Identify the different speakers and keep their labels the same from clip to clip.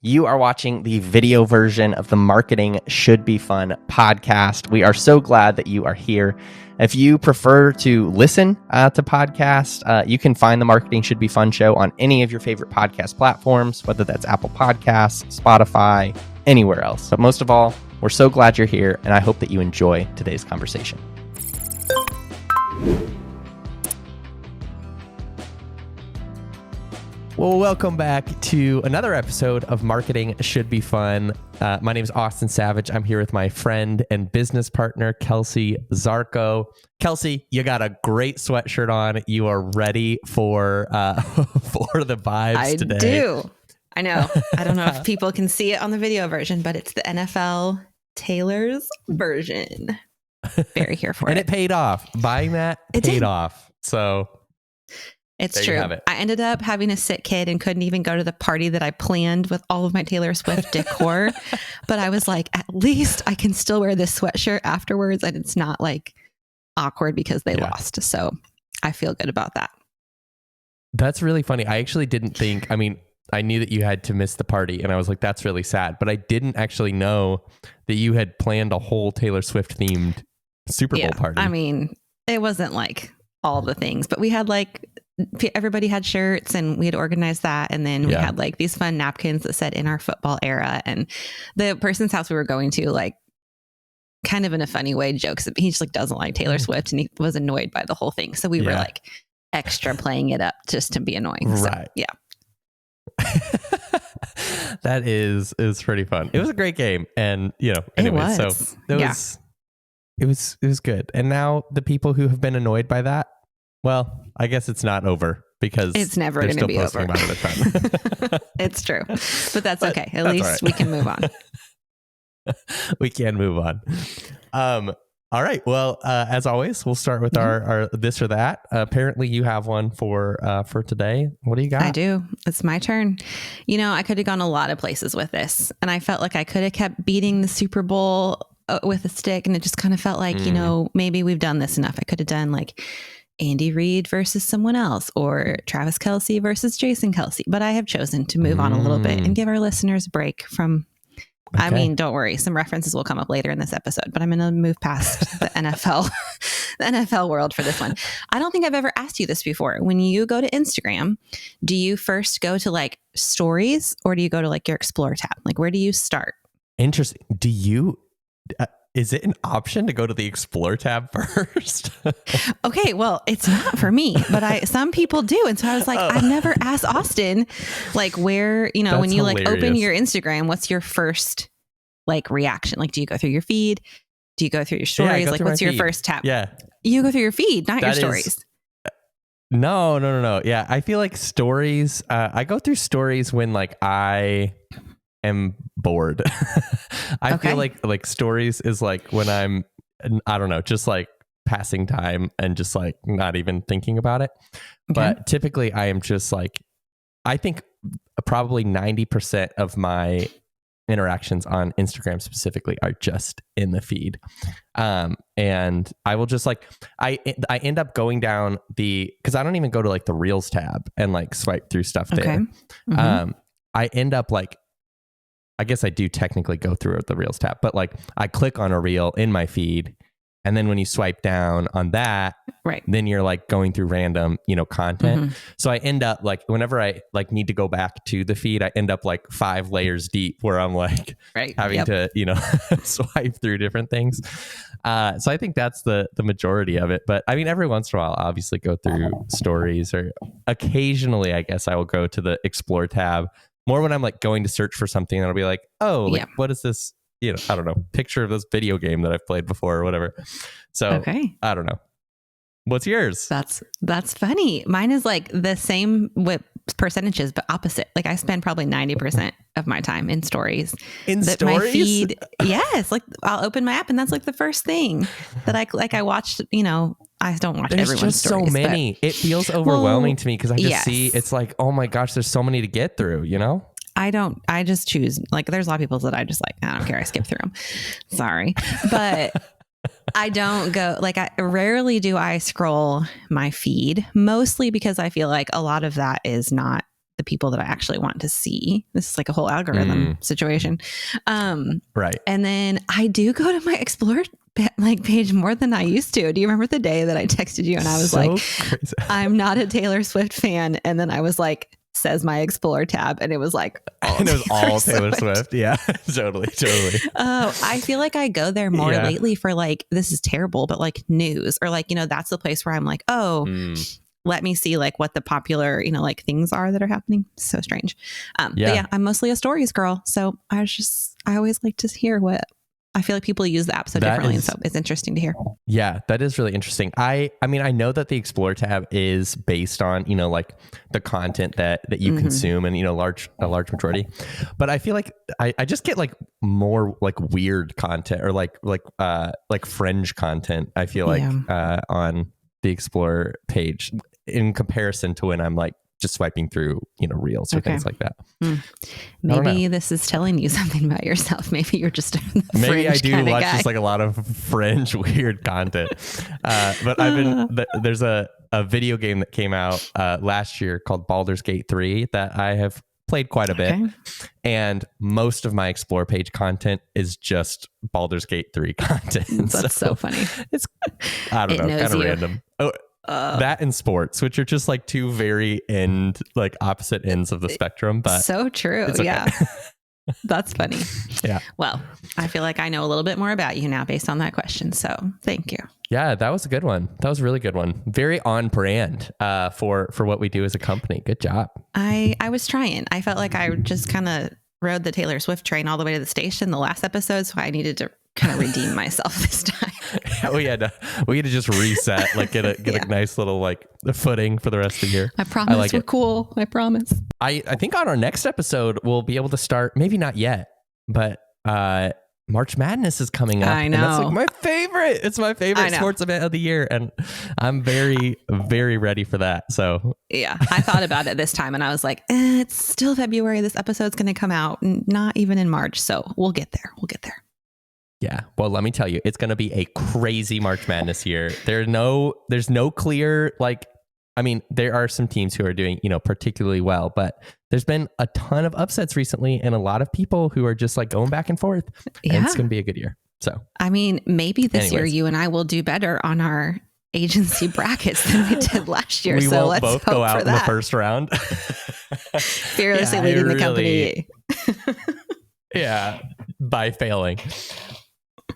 Speaker 1: You are watching the video version of the Marketing Should Be Fun podcast. We are so glad that you are here. If you prefer to listen to podcasts, you can find the Marketing Should Be Fun show on any of your favorite podcast platforms, whether that's Apple Podcasts, Spotify, anywhere else. But most of all, we're so glad you're here, and I hope that you enjoy today's conversation. Well, welcome back to another episode of Marketing Should Be Fun. My name is Austin Savage. I'm here with my friend and business partner, Kelsey Zarko. Kelsey, you got a great sweatshirt on. You are ready for the vibes today.
Speaker 2: I do. I know. I don't know if people can see it on the video version, but it's the NFL Taylor's version. Very here for it.
Speaker 1: And it paid off. Buying that paid off. So...
Speaker 2: It's true. I ended up having a sick kid and couldn't even go to the party that I planned with all of my Taylor Swift decor. But I was like, at least I can still wear this sweatshirt afterwards. And it's not like awkward because they lost. So I feel good about that.
Speaker 1: That's really funny. I actually didn't think, I knew that you had to miss the party and I was like, that's really sad. But I didn't actually know that you had planned a whole Taylor Swift themed Super Bowl party.
Speaker 2: It wasn't like all the things, but we had everybody had shirts and we had organized that. And then we had these fun napkins that said in our football era. And the person's house we were going to, kind of in a funny way, jokes. He just doesn't like Taylor Swift and he was annoyed by the whole thing. So we were extra playing it up just to be annoying.
Speaker 1: Right.
Speaker 2: So, yeah.
Speaker 1: That is pretty fun. It was a great game. And, anyway, so it was good. And now the people who have been annoyed by that, well, I guess it's not over because
Speaker 2: it's never going to be over.
Speaker 1: About it a ton.
Speaker 2: It's true, but that's okay. At least we can move on.
Speaker 1: We can move on. All right. Well, as always, we'll start with our this or that. Apparently, you have one for today. What do you got?
Speaker 2: I do. It's my turn. I could have gone a lot of places with this, and I felt like I could have kept beating the Super Bowl with a stick, and it just kind of felt like maybe we've done this enough. I could have done Andy Reid versus someone else, or Travis Kelce versus Jason Kelce. But I have chosen to move on a little bit and give our listeners a break from, don't worry, some references will come up later in this episode, but I'm going to move past the NFL world for this one. I don't think I've ever asked you this before. When you go to Instagram, do you first go to stories, or do you go to your explore tab? Where do you start?
Speaker 1: Interesting. Do you... is it an option to go to the Explore tab first?
Speaker 2: Okay, well, it's not for me, but some people do. And so I was like, I've never asked Austin, where,
Speaker 1: That's
Speaker 2: when you
Speaker 1: hilarious.
Speaker 2: open your Instagram, what's your first reaction? Do you go through your feed? Do you go through your stories? What's your first tab?
Speaker 1: Yeah.
Speaker 2: You go through your feed, not your stories.
Speaker 1: No. Yeah. I feel like stories, I go through stories when I am bored. I feel like stories is when I'm, I don't know, just passing time and just not even thinking about it. Okay. But typically I am just I think probably 90% of my interactions on Instagram specifically are just in the feed. And I will just I end up going down because I don't even go to the Reels tab and swipe through stuff there. Mm-hmm. I end up I guess I do technically go through the Reels tab, but I click on a reel in my feed. And then when you swipe down on that, then you're going through random, content. Mm-hmm. So I end up whenever I need to go back to the feed, I end up 5 layers deep where I'm having to, swipe through different things. So I think that's the majority of it. But every once in a while, I'll obviously go through stories, or occasionally, I guess I will go to the Explore tab. More when I'm going to search for something, and I'll be what is this? I don't know, picture of this video game that I've played before or whatever. So I don't know. What's yours?
Speaker 2: That's funny. Mine is the same with percentages, but opposite. I spend probably 90% of my time in stories.
Speaker 1: In stories?
Speaker 2: My feed, yes. I'll open my app and that's the first thing that I watched, I don't watch everyone's stories. There's just
Speaker 1: so many. It feels overwhelming to me because I just see, it's oh my gosh, there's so many to get through,
Speaker 2: I just choose, there's a lot of people that I just I don't care. I skip through them. Sorry. But I don't go, rarely do I scroll my feed, mostly because I feel a lot of that is not the people that I actually want to see. This is like a whole algorithm situation.
Speaker 1: Right.
Speaker 2: And then I do go to my Explore page more than I used to. Do you remember the day that I texted you and I was so like, crazy. I'm not a Taylor Swift fan. And then I was like, says my Explore tab, and it was like
Speaker 1: and it was all Taylor Swift. Yeah, totally.
Speaker 2: Oh, I feel like I go there more lately for like, this is terrible, but like news, or like, that's the place where I'm like, let me see like what the popular, like things are that are happening. So strange. But yeah, I'm mostly a stories girl. So I always like to hear what I feel like people use the app so differently. And so it's interesting to hear.
Speaker 1: Yeah, that is really interesting. I mean, I know that the Explore tab is based on, like the content that you consume and, a large majority. But I feel like I just get like more like weird content or like fringe content, I feel like on the Explore page in comparison to when I'm like just swiping through, reels or things like that.
Speaker 2: Maybe this is telling you something about yourself. Maybe you're just
Speaker 1: maybe I do watch just like a lot of fringe weird content. But there's a video game that came out last year called Baldur's Gate 3 that I have played quite a bit. And most of my Explore page content is just Baldur's Gate 3 content.
Speaker 2: That's so funny.
Speaker 1: It's, I don't know, kind of random. That and sports, which are just like two very opposite ends of the spectrum, but
Speaker 2: so true. Okay. Yeah. That's funny.
Speaker 1: Yeah.
Speaker 2: Well, I feel like I know a little bit more about you now based on that question. So thank you.
Speaker 1: Yeah, that was a good one. That was a really good one. Very on brand for what we do as a company. Good job. I
Speaker 2: was trying. I felt like I just kind of rode the Taylor Swift train all the way to the station the last episode. So I needed to kind of redeem myself this time.
Speaker 1: we had to just reset, like get a nice little footing for the rest of the year.
Speaker 2: I promise we're cool. I promise.
Speaker 1: I think on our next episode, we'll be able to start, maybe not yet, but March Madness is coming up.
Speaker 2: I know.
Speaker 1: And that's like my favorite. It's my favorite sports event of the year. And I'm very, very ready for that. So
Speaker 2: yeah, I thought about it this time and I was like, it's still February. This episode's going to come out, not even in March. So we'll get there.
Speaker 1: Yeah. Well, let me tell you, it's going to be a crazy March Madness year. There's no clear, there are some teams who are doing, particularly well, but there's been a ton of upsets recently and a lot of people who are just going back and forth. Yeah. And it's going to be a good year. So,
Speaker 2: maybe this year you and I will do better on our agency brackets than we did last year.
Speaker 1: We
Speaker 2: so
Speaker 1: won't
Speaker 2: let's
Speaker 1: both
Speaker 2: hope
Speaker 1: go out
Speaker 2: for
Speaker 1: in
Speaker 2: that.
Speaker 1: the first round.
Speaker 2: Fearlessly leading the company.
Speaker 1: Yeah. By failing.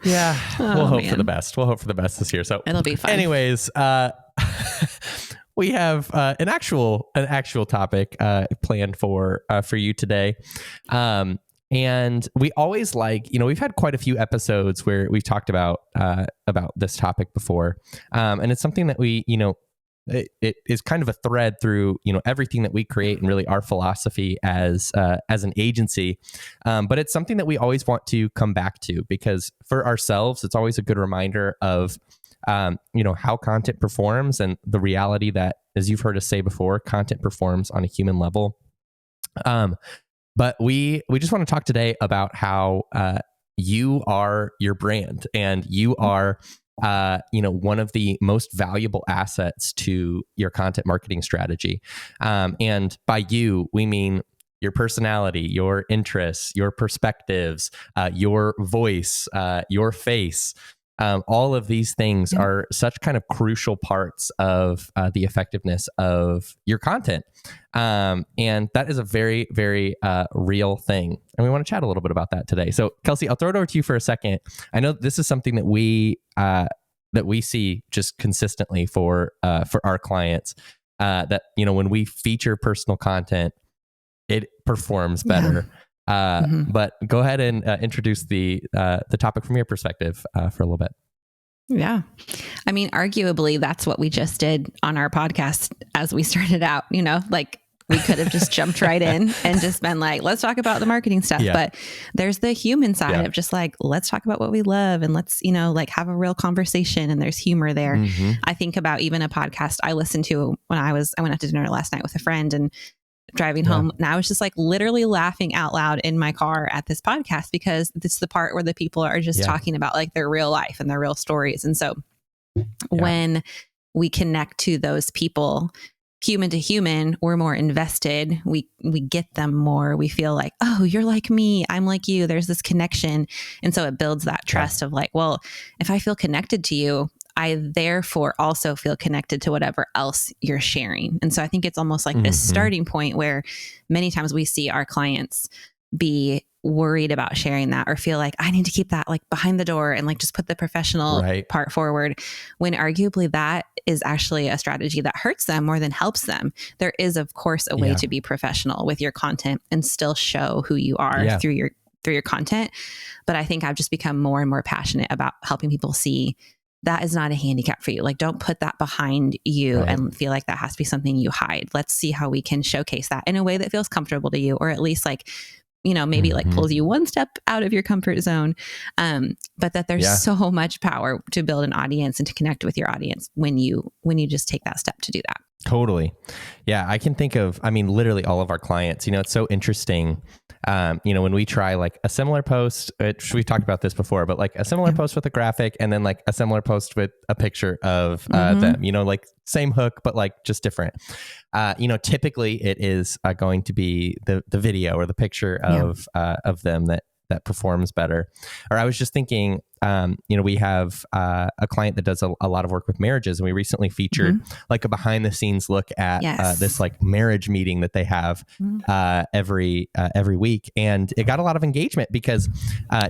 Speaker 1: Yeah. We'll hope for the best. We'll hope for the best this year. So
Speaker 2: it'll be fun.
Speaker 1: Anyways, we have an actual topic planned for you today. And we always we've had quite a few episodes where we've talked about this topic before. And it's something that we, it is kind of a thread through, everything that we create and really our philosophy as an agency. But it's something that we always want to come back to because for ourselves, it's always a good reminder of, how content performs and the reality that, as you've heard us say before, content performs on a human level. But we just want to talk today about how you are your brand and you are one of the most valuable assets to your content marketing strategy. And by you, we mean your personality, your interests, your perspectives, your voice, your face. All of these things are such kind of crucial parts of the effectiveness of your content. And that is a very, very real thing. And we want to chat a little bit about that today. So Kelsey, I'll throw it over to you for a second. I know this is something that we see just consistently for our clients, that, when we feature personal content, it performs better. But go ahead and introduce the topic from your perspective for a little bit.
Speaker 2: Yeah. Arguably that's what we just did on our podcast as we started out, we could have just jumped right in and just been like, let's talk about the marketing stuff. Yeah. But there's the human side of just let's talk about what we love and let's, have a real conversation, and there's humor there. I think about even a podcast I listened to when I went out to dinner last night with a friend and driving home, and I was just literally laughing out loud in my car at this podcast because this is the part where the people are just talking about their real life and their real stories. And so when we connect to those people, human to human, we're more invested. We get them more. We feel like, oh, you're like me, I'm like you. There's this connection. And so it builds that trust of like, well, if I feel connected to you, I therefore also feel connected to whatever else you're sharing. And so I think it's almost like this starting point where many times we see our clients be worried about sharing that or feel like I need to keep that like behind the door and like just put the professional part forward, when arguably that is actually a strategy that hurts them more than helps them. There is, of course, a way to be professional with your content and still show who you are through your content. But I think I've just become more and more passionate about helping people see that is not a handicap for you. Like, don't put that behind you and feel like that has to be something you hide. Let's see how we can showcase that in a way that feels comfortable to you, or at least like, you know, maybe like pulls you one step out of your comfort zone. But that there's so much power to build an audience and to connect with your audience when you just take that step to do that.
Speaker 1: Totally. Yeah. I can think of, I mean, literally all of our clients, you know, it's so interesting. You know, when we try like a similar post, we've talked about this before, but like a similar post with a graphic and then like a similar post with a picture of them, you know, like same hook, but like just different. You know, typically it is going to be the video or the picture of them that performs better. Or I was just thinking, you know, we have a client that does a lot of work with marriages, and we recently featured like a behind the scenes look at this like marriage meeting that they have every week. And it got a lot of engagement because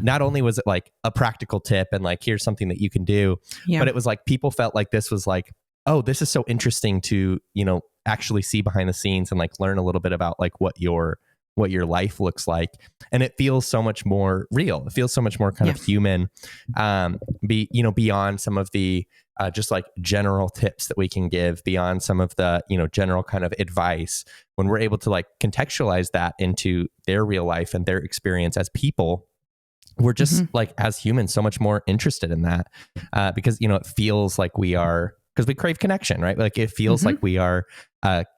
Speaker 1: not only was it like a practical tip and like, here's something that you can do, but it was like, people felt like this was like, oh, this is so interesting to, you know, actually see behind the scenes and like learn a little bit about like what your life looks like. And it feels so much more real. It feels so much more kind of human, beyond some of the just like general tips that we can give, beyond some of the, you know, general kind of advice. When we're able to like contextualize that into their real life and their experience as people, we're just like, as humans, so much more interested in that because, you know, it feels like we are, because we crave connection, right? Like it feels like we are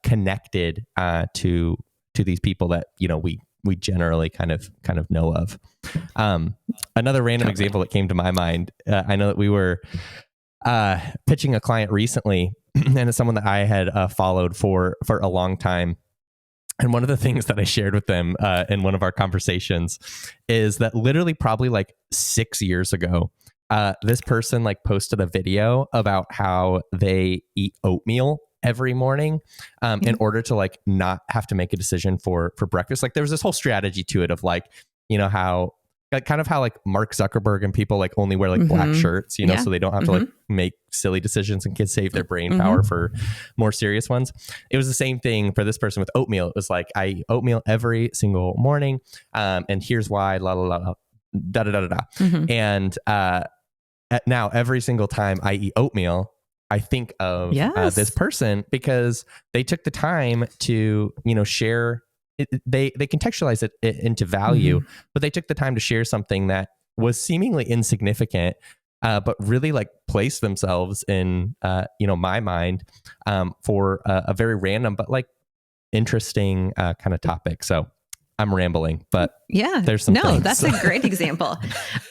Speaker 1: connected to these people that, you know, we generally kind of know of. Another random example that came to my mind, I know that we were pitching a client recently, and it's someone that I had followed for a long time. And one of the things that I shared with them in one of our conversations is that literally probably like 6 years ago, this person like posted a video about how they eat oatmeal every morning in order to like not have to make a decision for breakfast. Like there was this whole strategy to it of like, you know, how kind of how like Mark Zuckerberg and people like only wear like black shirts, you know, so they don't have to like make silly decisions and can save their brain power for more serious ones. It was the same thing for this person with oatmeal. It was like, I eat oatmeal every single morning. And here's why, la, la, la, la, da, da, da, da, da. And now every single time I eat oatmeal, I think of this person because they took the time to, you know, share it, they contextualize it into value, but they took the time to share something that was seemingly insignificant, but really like placed themselves in, you know, my mind for a very random, but like interesting kind of topic. So I'm rambling, but there's some things.
Speaker 2: That's a great example.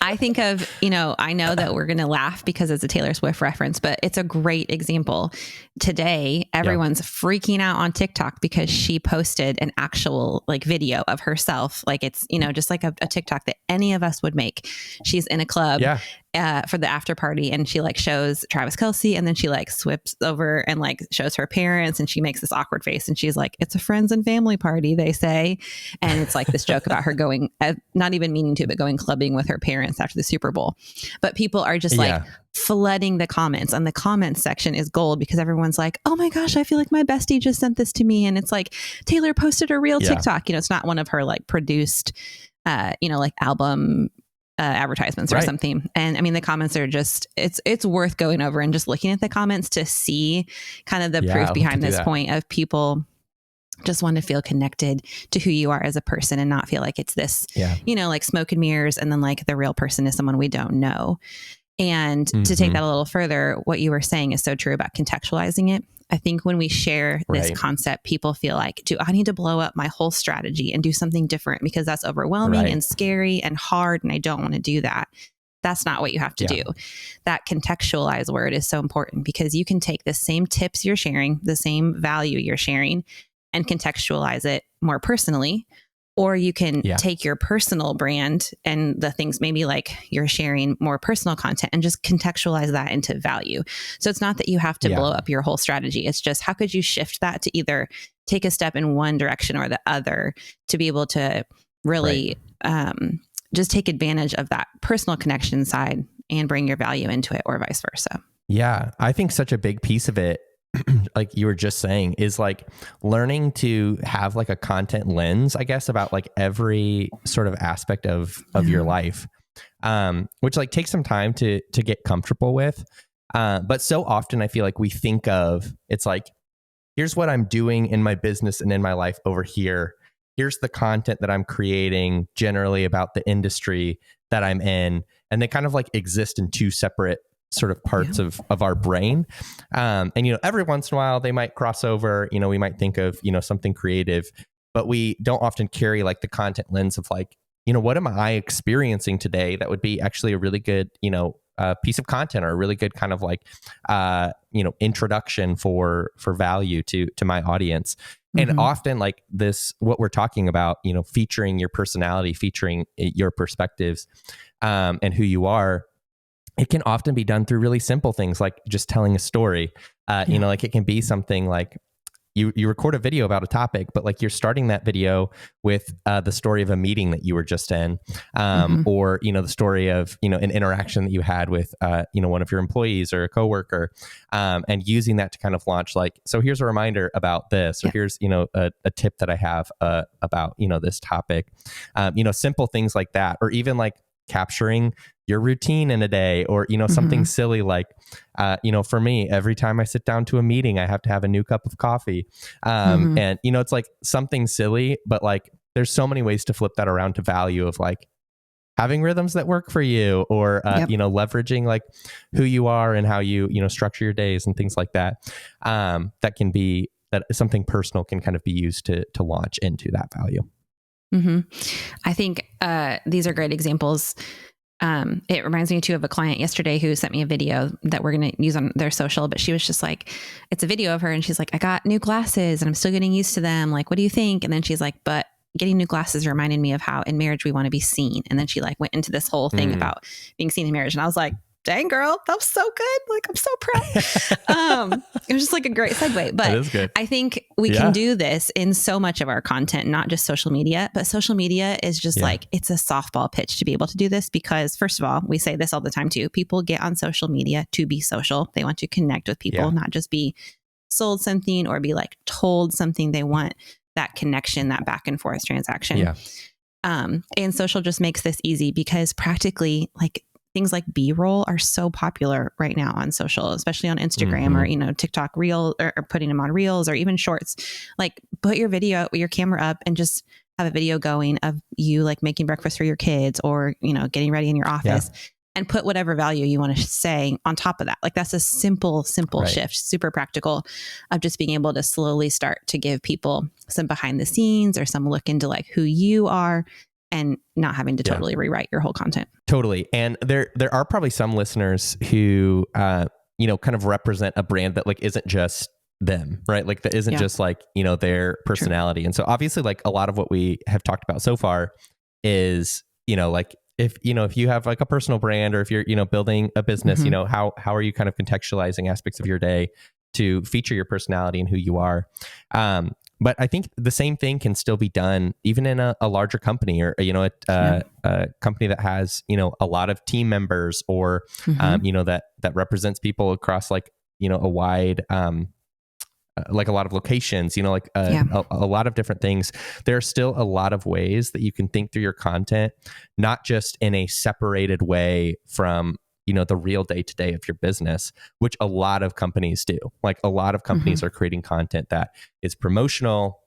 Speaker 2: I think of, you know, I know that we're going to laugh because it's a Taylor Swift reference, but it's a great example. Today, everyone's freaking out on TikTok because she posted an actual like video of herself. Like it's, you know, just like a TikTok that any of us would make. She's in a club for the after party, and she like shows Travis Kelce, and then she like swips over and like shows her parents, and she makes this awkward face, and she's like, it's a friends and family party, they say. And it's like this joke about her going, not even meaning to, but going clubbing with her parents after the Super Bowl. But people are just like flooding the comments, and the comments section is gold because everyone's like, oh my gosh, I feel like my bestie just sent this to me. And it's like, Taylor posted a real TikTok. You know, it's not one of her like produced, you know, like album advertisements or something. And I mean, the comments are just, it's worth going over and just looking at the comments to see kind of the proof behind this point of people just want to feel connected to who you are as a person and not feel like it's this, you know, like smoke and mirrors, and then like the real person is someone we don't know. And to take that a little further, what you were saying is so true about contextualizing it. I think when we share this concept, people feel like, do I need to blow up my whole strategy and do something different because that's overwhelming and scary and hard, and I don't want to do that. That's not what you have to do. That contextualize word is so important, because you can take the same tips you're sharing, the same value you're sharing, and contextualize it more personally. Or you can take your personal brand and the things, maybe like you're sharing more personal content, and just contextualize that into value. So it's not that you have to blow up your whole strategy. It's just, how could you shift that to either take a step in one direction or the other, to be able to really just take advantage of that personal connection side and bring your value into it, or vice versa.
Speaker 1: Yeah. I think such a big piece of it, like you were just saying, is like learning to have like a content lens, I guess, about like every sort of aspect of your life, which like takes some time to get comfortable with. But so often I feel like we think of, it's like, here's what I'm doing in my business and in my life over here. Here's the content that I'm creating generally about the industry that I'm in. And they kind of like exist in two separate sort of parts of our brain. And, you know, every once in a while they might cross over, you know, we might think of, you know, something creative, but we don't often carry like the content lens of like, you know, what am I experiencing today that would be actually a really good, you know, piece of content, or a really good kind of like, you know, introduction for value to my audience. And often like this, what we're talking about, you know, featuring your personality, featuring your perspectives, and who you are, it can often be done through really simple things like just telling a story. You know, like it can be something like you record a video about a topic, but like you're starting that video with the story of a meeting that you were just in, or, you know, the story of, you know, an interaction that you had with, you know, one of your employees or a coworker, and using that to kind of launch like, so here's a reminder about this, or here's, you know, a tip that I have about, you know, this topic, you know, simple things like that, or even like capturing your routine in a day, or, you know, something silly like, you know, for me, every time I sit down to a meeting, I have to have a new cup of coffee. And, you know, it's like something silly, but like there's so many ways to flip that around to value of like having rhythms that work for you, or, you know, leveraging like who you are and how you know, structure your days and things like that. That can be, that something personal can kind of be used to launch into that value.
Speaker 2: I think these are great examples. It reminds me too of a client yesterday who sent me a video that we're going to use on their social, but she was just like, it's a video of her and she's like, I got new glasses and I'm still getting used to them. Like, what do you think? And then she's like, but getting new glasses reminded me of how in marriage we want to be seen. And then she like went into this whole thing about being seen in marriage. And I was like, dang girl, that was so good. Like, I'm so proud. It was just like a great segue, but I think we can do this in so much of our content, not just social media, but social media is just like, it's a softball pitch to be able to do this, because first of all, we say this all the time too. People get on social media to be social. They want to connect with people, not just be sold something or be like told something. They want that connection, that back and forth transaction. And social just makes this easy, because practically like things like B-roll are so popular right now on social, especially on Instagram or, you know, TikTok reel, or putting them on reels, or even shorts. Like put your video, your camera up and just have a video going of you like making breakfast for your kids, or, you know, getting ready in your office, and put whatever value you want to say on top of that. Like that's a simple shift, super practical, of just being able to slowly start to give people some behind the scenes or some look into like who you are, and not having to totally rewrite your whole content.
Speaker 1: Totally. And there are probably some listeners who, you know, kind of represent a brand that like isn't just them, right? Like that isn't just like, you know, their personality. And so obviously like a lot of what we have talked about so far is, you know, like if you have like a personal brand, or if you're, you know, building a business, you know, how are you kind of contextualizing aspects of your day to feature your personality and who you are? But I think the same thing can still be done even in a larger company, or, you know, a company that has, you know, a lot of team members, or, you know, that represents people across like, you know, a wide, like a lot of locations, you know, like a lot of different things. There are still a lot of ways that you can think through your content, not just in a separated way from, you know, the real day-to-day of your business, which a lot of companies do. Like a lot of companies are creating content that is promotional,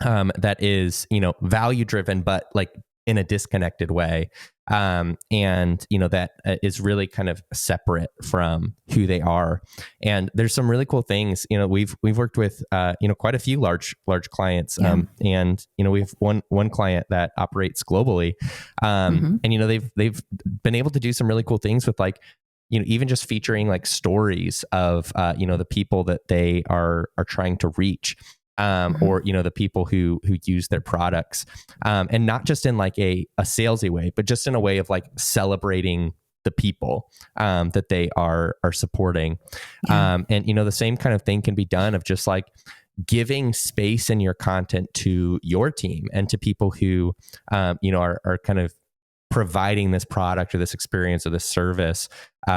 Speaker 1: that is, you know, value driven, but like in a disconnected way. And, you know, that is really kind of separate from who they are. And there's some really cool things, you know, we've worked with, you know, quite a few large clients. And, you know, we have one client that operates globally. And, you know, they've been able to do some really cool things with, like, you know, even just featuring like stories of, you know, the people that they are trying to reach. Or, you know, the people who use their products, and not just in like a salesy way, but just in a way of like celebrating the people that they are supporting. And, you know, the same kind of thing can be done of just like giving space in your content to your team and to people who, you know, are kind of providing this product or this experience or this service,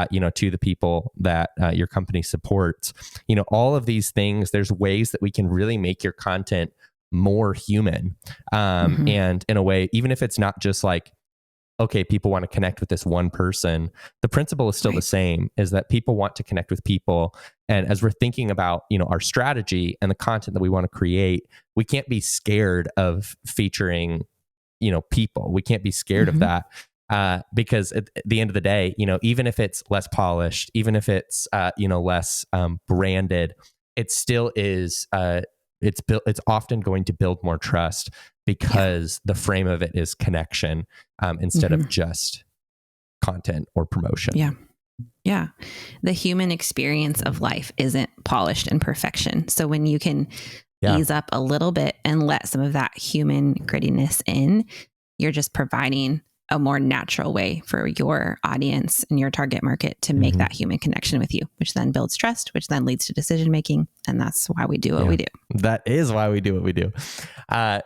Speaker 1: you know, to the people that your company supports. You know, all of these things, there's ways that we can really make your content more human. And in a way, even if it's not just like, okay, people want to connect with this one person, the principle is still the same, is that people want to connect with people. And as we're thinking about, you know, our strategy and the content that we want to create, we can't be scared of featuring, you know, people. We can't be scared of that, because at the end of the day, you know, even if it's less polished, even if it's, you know, less branded, it still is, it's often going to build more trust because the frame of it is connection, instead of just content or promotion.
Speaker 2: Yeah. The human experience of life isn't polished and perfection. So when you can ease up a little bit and let some of that human grittiness in, you're just providing a more natural way for your audience and your target market to make that human connection with you, which then builds trust, which then leads to decision making. And that's why we do what we do.
Speaker 1: That is why we do what we do.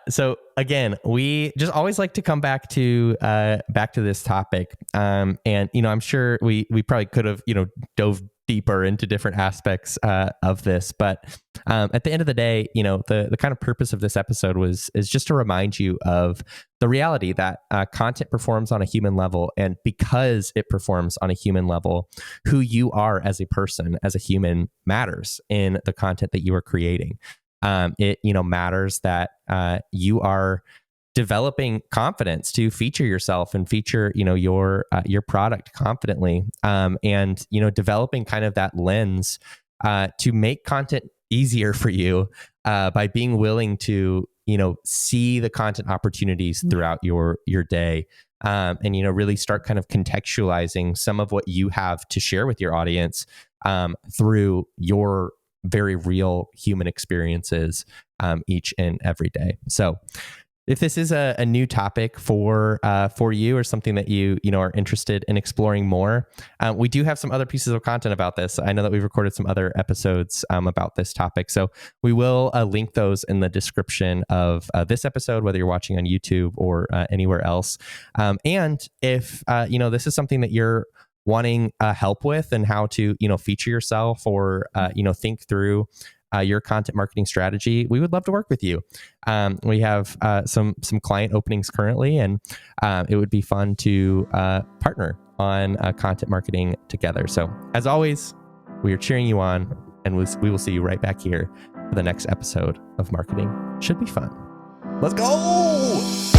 Speaker 1: So again, we just always like to come back to this topic. And, you know, I'm sure we probably could have, you know, dove deeper into different aspects of this, but at the end of the day, you know, the kind of purpose of this episode is just to remind you of the reality that content performs on a human level, and because it performs on a human level, who you are as a person, as a human, matters in the content that you are creating. It, you know, matters that you are developing confidence to feature yourself and feature, you know, your product confidently, and, you know, developing kind of that lens to make content easier for you by being willing to, you know, see the content opportunities throughout your day, and, you know, really start kind of contextualizing some of what you have to share with your audience through your very real human experiences each and every day. So if this is a new topic for you, or something that you know are interested in exploring more, we do have some other pieces of content about this. I know that we've recorded some other episodes about this topic, so we will link those in the description of this episode, whether you're watching on YouTube or anywhere else. And if you know, this is something that you're wanting help with, and how to, you know, feature yourself, or you know, think through your content marketing strategy, we would love to work with you. We have some client openings currently, and it would be fun to partner on content marketing together. So as always, we are cheering you on, and we will see you right back here for the next episode of Marketing Should Be Fun. Let's go!